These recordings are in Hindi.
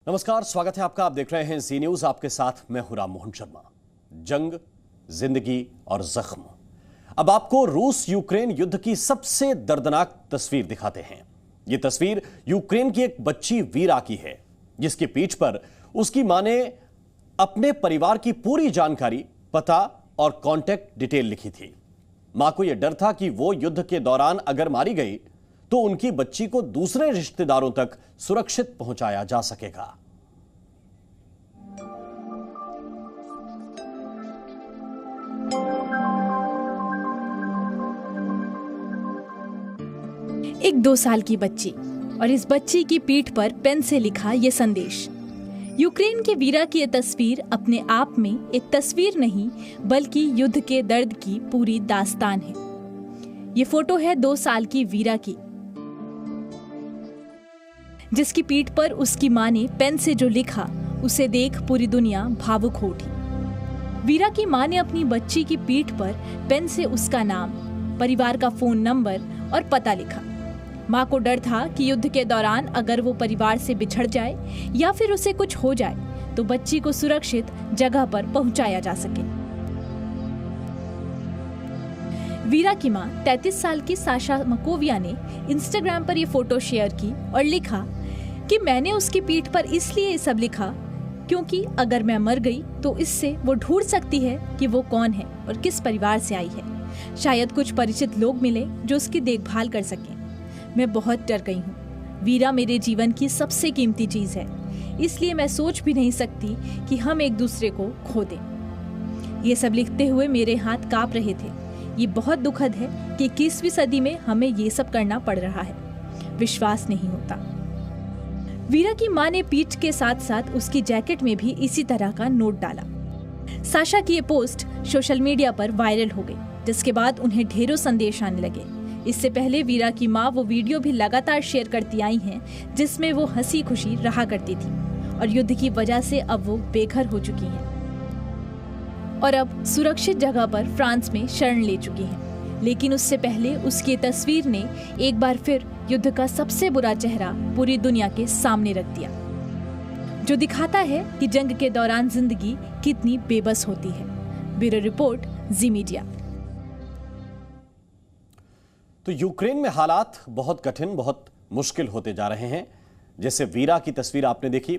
नमस्कार, स्वागत है आपका। आप देख रहे हैं जी न्यूज, आपके साथ मैं हूं राम मोहन शर्मा। जंग, जिंदगी और जख्म। अब आपको रूस यूक्रेन युद्ध की सबसे दर्दनाक तस्वीर दिखाते हैं। यह तस्वीर यूक्रेन की एक बच्ची वीरा की है, जिसकी पीठ पर उसकी मां ने अपने परिवार की पूरी जानकारी, पता और कांटेक्ट डिटेल लिखी थी। मां को यह डर था कि वो युद्ध के दौरान अगर मारी गई तो उनकी बच्ची को दूसरे रिश्तेदारों तक सुरक्षित पहुंचाया जा सकेगा। एक 2 साल की बच्ची, और इस बच्ची की पीठ पर पेन से लिखा यह संदेश। यूक्रेन के वीरा की यह तस्वीर अपने आप में एक तस्वीर नहीं, बल्कि युद्ध के दर्द की पूरी दास्तान है। ये फोटो है 2 साल की वीरा की, जिसकी पीठ पर उसकी मां ने पेन से जो लिखा उसे देख पूरी दुनिया भावुक हो उठी। वीरा की मां ने अपनी बच्ची की पीठ पर पेन से उसका नाम, परिवार का फोन नंबर और पता लिखा। मां को डर था कि युद्ध के दौरान अगर वो परिवार से बिछड़ जाए या फिर उसे कुछ हो जाए तो बच्ची को सुरक्षित जगह पर पहुंचाया जा सके। वीरा की मां 33 साल की साशा मकोविया ने इंस्टाग्राम पर यह फोटो शेयर की और लिखा कि मैंने उसकी पीठ पर इसलिए सब लिखा क्योंकि अगर मैं मर गई तो इससे वो ढूंढ सकती है कि वो कौन है और किस परिवार से आई है। शायद कुछ परिचित लोग मिले जो उसकी देखभाल कर सकें। मैं बहुत डर गई हूँ। वीरा मेरे जीवन की सबसे कीमती चीज है, इसलिए मैं सोच भी नहीं सकती कि हम एक दूसरे को खो दें। ये सब लिखते हुए मेरे हाथ कांप रहे थे। ये बहुत दुखद है कि 21वीं सदी में हमें ये सब करना पड़ रहा है। विश्वास नहीं होता। वीरा की मां ने पीठ के साथ साथ उसकी जैकेट में भी इसी तरह का नोट डाला। साशा की ये पोस्ट सोशल मीडिया पर वायरल हो गई, जिसके बाद उन्हें ढेरों संदेश आने लगे। इससे पहले वीरा की मां वो वीडियो भी लगातार शेयर करती आई हैं, जिसमें वो हंसी खुशी रहा करती थी और युद्ध की वजह से अब वो बेघर हो चुकी हैं और अब सुरक्षित जगह पर फ्रांस में शरण ले चुकी हैं। लेकिन उससे पहले उसकी तस्वीर ने एक बार फिर युद्ध का सबसे बुरा चेहरा पूरी दुनिया के सामने रख दिया, जो दिखाता है कि जंग के दौरान जिंदगी कितनी बेबस होती है। ब्यूरो रिपोर्ट, जी मीडिया। तो यूक्रेन में हालात बहुत कठिन, बहुत मुश्किल होते जा रहे हैं। जैसे वीरा की तस्वीर आपने देखी,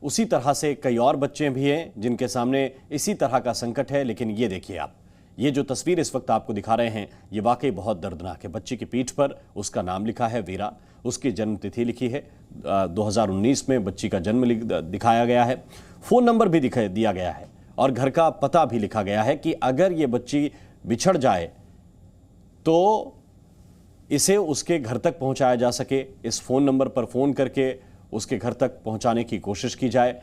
उसी तरह से कई और बच्चे भी हैं जिनके सामने इसी तरह का संकट है। लेकिन ये देखिए आप, ये जो तस्वीर इस वक्त आपको दिखा रहे हैं, ये वाकई बहुत दर्दनाक है। बच्ची की पीठ पर उसका नाम लिखा है वीरा, उसकी जन्म तिथि लिखी है 2019 में बच्ची का जन्म दिखाया गया है, फोन नंबर भी दिया गया है और घर का पता भी लिखा गया है कि अगर ये बच्ची बिछड़ जाए तो इसे उसके घर तक पहुंचाया जा सके। इस फोन नंबर पर फोन करके उसके घर तक पहुंचाने की कोशिश की जाए।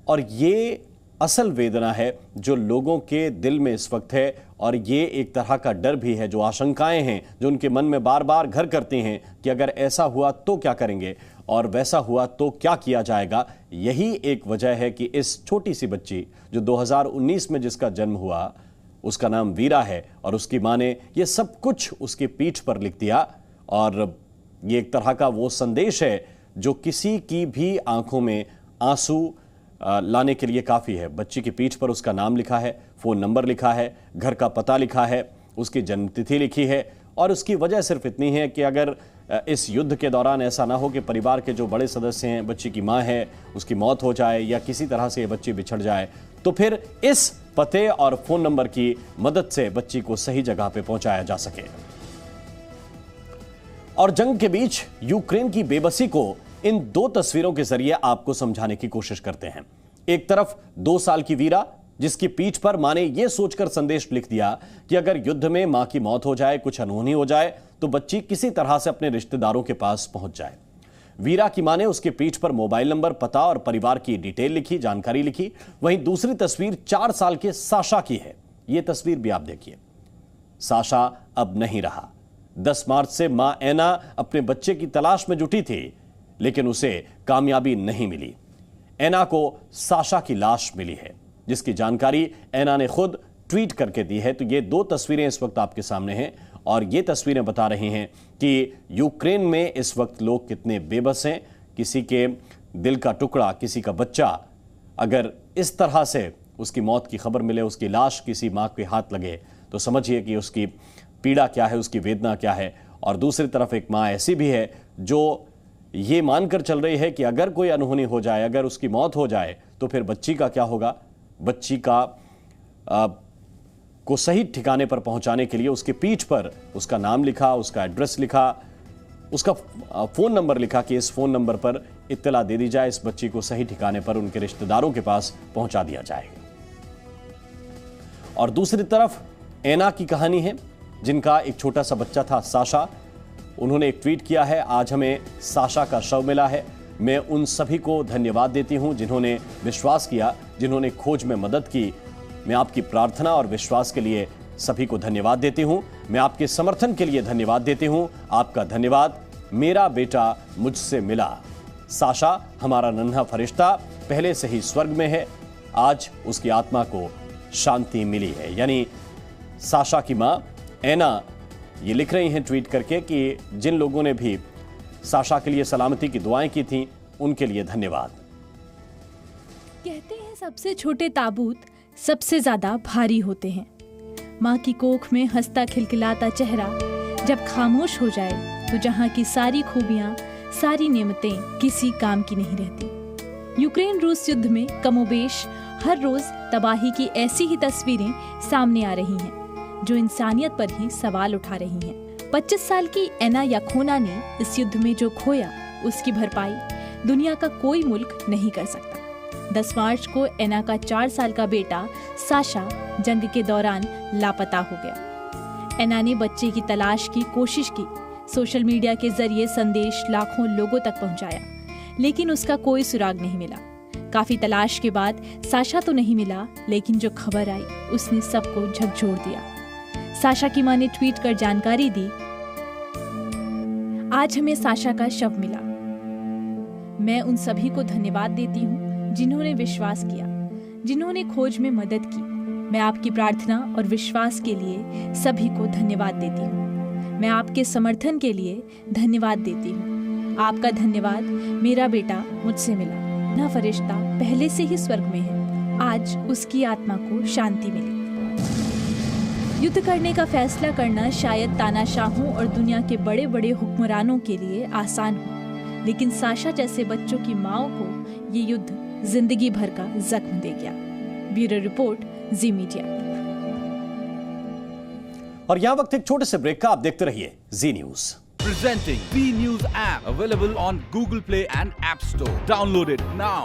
और ये असल वेदना है जो लोगों के दिल में इस वक्त है, और ये एक तरह का डर भी है, जो आशंकाएं हैं जो उनके मन में बार बार घर करती हैं कि अगर ऐसा हुआ तो क्या करेंगे और वैसा हुआ तो क्या किया जाएगा। यही एक वजह है कि इस छोटी सी बच्ची जो 2019 में जिसका जन्म हुआ, उसका नाम वीरा है और उसकी मां ने ये सब कुछ उसकी पीठ पर लिख दिया। और ये एक तरह का वो संदेश है जो किसी की भी आंखों में आंसू लाने के लिए काफी है। बच्ची की पीठ पर उसका नाम लिखा है, फोन नंबर लिखा है, घर का पता लिखा है, उसकी जन्म तिथि लिखी है। और उसकी वजह सिर्फ इतनी है कि अगर इस युद्ध के दौरान ऐसा ना हो कि परिवार के जो बड़े सदस्य हैं, बच्ची की मां है, उसकी मौत हो जाए या किसी तरह से ये बच्ची बिछड़ जाए, तो फिर इस पते और फोन नंबर की मदद से बच्ची को सही जगह पे पहुंचाया जा सके। और जंग के बीच यूक्रेन की बेबसी को इन 2 तस्वीरों के जरिए आपको समझाने की कोशिश करते हैं। एक तरफ 2 साल की वीरा, जिसकी पीठ पर मां ने यह सोचकर संदेश लिख दिया कि अगर युद्ध में मां की मौत हो जाए, कुछ अनहोनी हो जाए, तो बच्ची किसी तरह से अपने रिश्तेदारों के पास पहुंच जाए। वीरा की मां ने उसके पीठ पर मोबाइल नंबर, पता और परिवार की डिटेल लिखी, जानकारी लिखी। वहीं दूसरी तस्वीर 4 साल के साशा की है। यह तस्वीर भी आप देखिए। साशा अब नहीं रहा। 10 मार्च से मां एना अपने बच्चे की तलाश में जुटी थी, लेकिन उसे कामयाबी नहीं मिली। एना को साशा की लाश मिली है, जिसकी जानकारी एना ने खुद ट्वीट करके दी है। तो ये 2 तस्वीरें इस वक्त आपके सामने हैं और ये तस्वीरें बता रही हैं कि यूक्रेन में इस वक्त लोग कितने बेबस हैं। किसी के दिल का टुकड़ा, किसी का बच्चा अगर इस तरह से उसकी मौत की खबर मिले, उसकी लाश किसी माँ के हाथ लगे, तो समझिए कि उसकी पीड़ा क्या है, उसकी वेदना क्या है। और दूसरी तरफ एक माँ ऐसी भी है जो ये मानकर चल रही है कि अगर कोई अनहोनी हो जाए, अगर उसकी मौत हो जाए, तो फिर बच्ची का क्या होगा। बच्ची का को सही ठिकाने पर पहुंचाने के लिए उसके पीठ पर उसका नाम लिखा, उसका एड्रेस लिखा, उसका फ़ोन नंबर लिखा कि इस फ़ोन नंबर पर इत्तला दे दी जाए, इस बच्ची को सही ठिकाने पर उनके रिश्तेदारों के पास पहुंचा दिया जाए। और दूसरी तरफ ऐना की कहानी है, जिनका एक छोटा सा बच्चा था, साशा। उन्होंने एक ट्वीट किया है, आज हमें साशा का शव मिला है। मैं उन सभी को धन्यवाद देती हूं जिन्होंने विश्वास किया, जिन्होंने खोज में मदद की। मैं आपकी प्रार्थना और विश्वास के लिए सभी को धन्यवाद देती हूं। मैं आपके समर्थन के लिए धन्यवाद देती हूं। आपका धन्यवाद। मेरा बेटा मुझसे मिला। साशा हमारा नन्हा फरिश्ता पहले से ही स्वर्ग में है, आज उसकी आत्मा को शांति मिली है। यानी साशा की मां ऐना ये लिख रही हैं ट्वीट करके कि जिन लोगों ने भी साशा के लिए सलामती की दुआएं की थीं, उनके लिए धन्यवाद। कहते हैं सबसे छोटे ताबूत सबसे ज्यादा भारी होते हैं। माँ की कोख में हंसता खिलखिलाता चेहरा जब खामोश हो जाए तो जहाँ की सारी खूबियाँ, सारी नेमतें किसी काम की नहीं रहती। यूक्रेन रूस युद्ध में कमोबेश हर रोज तबाही की ऐसी ही तस्वीरें सामने आ रही हैं, जो इंसानियत पर ही सवाल उठा रही हैं। 25 साल की ऐना याखोना ने इस युद्ध में जो खोया, उसकी भरपाई दुनिया का कोई मुल्क नहीं कर सकता। 10 मार्च को ऐना का 4 साल का बेटा साशा जंग के दौरान लापता हो गया। ऐना ने बच्चे की तलाश की कोशिश की, सोशल मीडिया के जरिए संदेश लाखों लोगों तक पहुंचाया, लेकिन उसका कोई सुराग नहीं मिला। काफी तलाश के बाद साशा तो नहीं मिला, लेकिन जो खबर आई उसने सबको झकझोर दिया। साशा की मां ने ट्वीट कर जानकारी दी, आज हमें साशा का शव मिला। मैं उन सभी को धन्यवाद देती हूँ जिन्होंने विश्वास किया, जिन्होंने खोज में मदद की। मैं आपकी प्रार्थना और विश्वास के लिए सभी को धन्यवाद देती हूँ। मैं आपके समर्थन के लिए धन्यवाद देती हूँ। आपका धन्यवाद। मेरा बेटा मुझसे मिला। ना फरिश्ता पहले से ही स्वर्ग में है, आज उसकी आत्मा को शांति मिली। युद्ध करने का फैसला करना शायद तानाशाहों और दुनिया के बड़े बड़े हुक्मरानों के लिए आसान हो, लेकिन साशा जैसे बच्चों की माओं को ये युद्ध जिंदगी भर का जख्म दे गया। ब्यूरो रिपोर्ट, जी मीडिया। और यहाँ वक्त एक छोटे से ब्रेक का, आप देखते रहिए जी news. Presenting V News app, available on Google Play and App Store. Download it now.